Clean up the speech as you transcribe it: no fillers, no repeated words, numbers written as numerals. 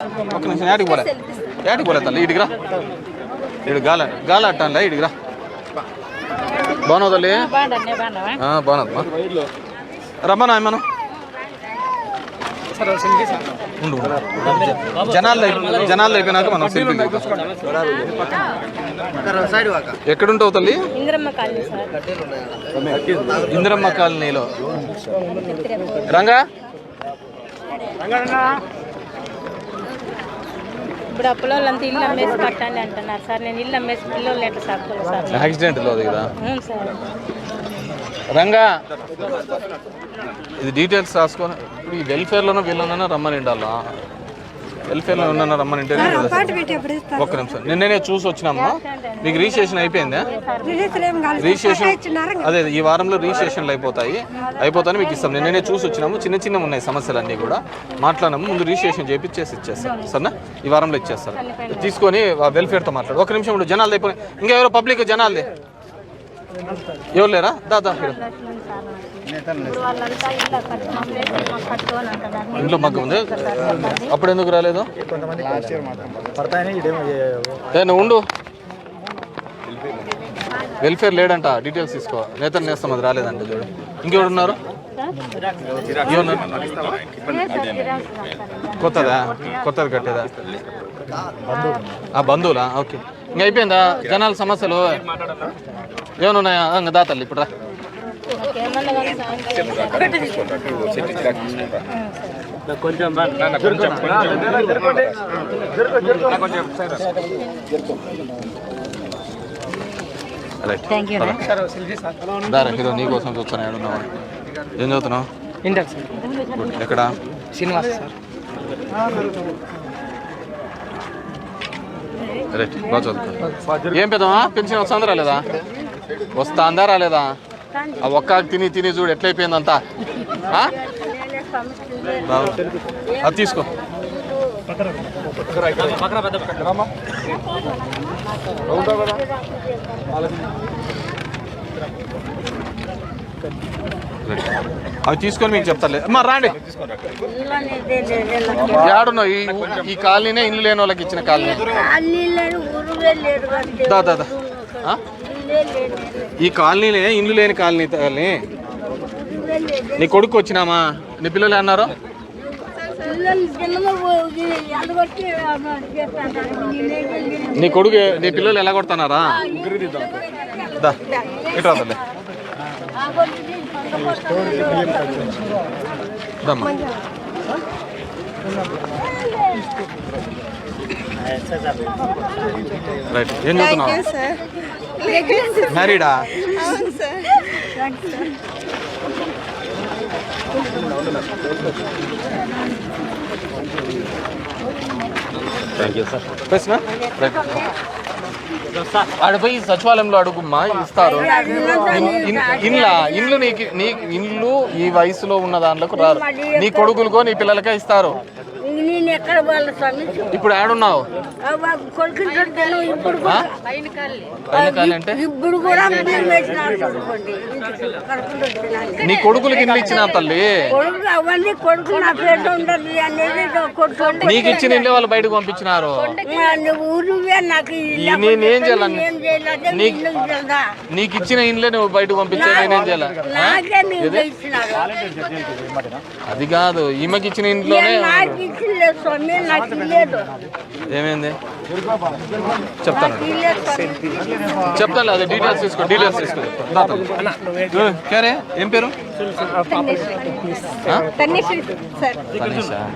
ఒక్క నిమిషం యాడికి పోలే తల్లి ఇడిగిరా ఇడు గాలి అట్టంలే ఇడిగిరా బాగున్నావు తల్లి బాగున్నదమ్మా రమ్మా మనం జనాలు అయిపోయినాక మనం సెల్ఫీ ఎక్కడుంటావు తల్లి? ఇందిరమ్మ కాలనీలో. రంగా ఇప్పుడు అప్పులంతా ఇల్లు అమ్మేసి కట్టండి అంటున్నారు సార్. నేను ఇల్లు అమ్మేసి పిల్లలు ఎట్లా సార్ సార్ యాక్సిడెంట్ లో కదా. సార్ రంగా ఇది డీటెయిల్స్ రాసుకొని ఇప్పుడు ఈ వెల్ఫేర్లోనూ వీళ్ళనన్నా రమ్మని ఉండాలా? వెల్ఫేర్లో ఉన్న రమ్మని ఉంటే ఒక్క నిమిషం నిన్నే చూసి వచ్చినామ్మా. మీకు రిజిస్ట్రేషన్ అయిపోయిందా? రిజిస్ట్రేషన్ అదే ఈ వారంలో రిజిస్ట్రేషన్లు అయిపోతాయి మీకు ఇస్తాం. నిన్నే చూసి వచ్చినాము. చిన్న ఉన్నాయి సమస్యలు అన్నీ కూడా మాట్లాడినాము. ముందు రిజిస్ట్రేషన్ చేపించేసి ఇచ్చేస్తాం సరేనా? ఈ వారంలో ఇచ్చేస్తారు. తీసుకొని వెల్ఫేర్తో మాట్లాడు. ఒక నిమిషం ఇప్పుడు జనాలు అయిపోయి ఇంకా ఎవరో పబ్లిక్ జనాలే ఎవరు లేరా? దాదా ఇంట్లో మగ్గ ఉంది. అప్పుడు ఎందుకు రాలేదు? నువ్వు ఉండు. వెల్ఫేర్ లేడంట. డీటెయిల్స్ తీసుకో. నేతలు నేస్తాం అది రాలేదంట. చూడు ఇంకెవరు ఉన్నారు? కొత్తది కట్టేదా? బంధువులా? ఓకే. ఇంకా అయిపోయిందా జనాల సమస్యలు ఏమన్నాయా? ఇంకా దాతల్లి ఇప్పుడు రా. దారా హీరో నీ కోసం చూస్తాను. ఏడున్నావా? ఏం చదువుతున్నావు? ఎక్కడ? శ్రీనివాస్ సార్. రైట్ బాగా చదువుకో. ఏం పెద్దమా పెన్షన్ వస్తుందా రాలేదా? వస్తుందా రాలేదా? ఆ ఒక్క తిని చూడు ఎట్లయిపోయిందంతా. అది తీసుకో. అవి తీసుకొని మీకు చెప్తాలే. అమ్మా రాండి. ఏడున్నావు? ఈ కాలనీనే ఇల్లు లేని వాళ్ళకి ఇచ్చిన కాలనీ. దాదా ఈ కాలనీలే ఇల్లు లేని కాలనీ. నీ కొడుకు వచ్చినామా? నీ పిల్లలు అన్నారు? నీ కొడుకు నీ పిల్లలు ఎలా కొడుతున్నారా? ఇటు రాదలే. రైట్. ఏం చదువుతున్నావు? మ్యారీడా? ఆడిపోయి సచివాలయంలో అడుగుమ్మా ఇస్తారు. ఇల్లు ఈ వయసులో ఉన్న దాంట్లోకి రారు. నీ కొడుకులకో నీ పిల్లలకే ఇస్తారు. ఇప్పుడు ఆడున్నావు? అంటే నీ కొడుకులకి ఇల్లు ఇచ్చిన తల్లి. నీకు ఇచ్చిన ఇల్లు వాళ్ళు బయటకు పంపించినారు. నేనేం చేయాలి? నీకు ఇచ్చిన ఇల్లు నువ్వు బయటకు పంపించా నేనేం చేయాలి? అది కాదు, ఈమెకి ఇచ్చిన ఇంట్లోనే ఏమైంది చెప్తాను. అదే డీటెయిల్స్ తీసుకో. ఏం పేరు? తనీషా.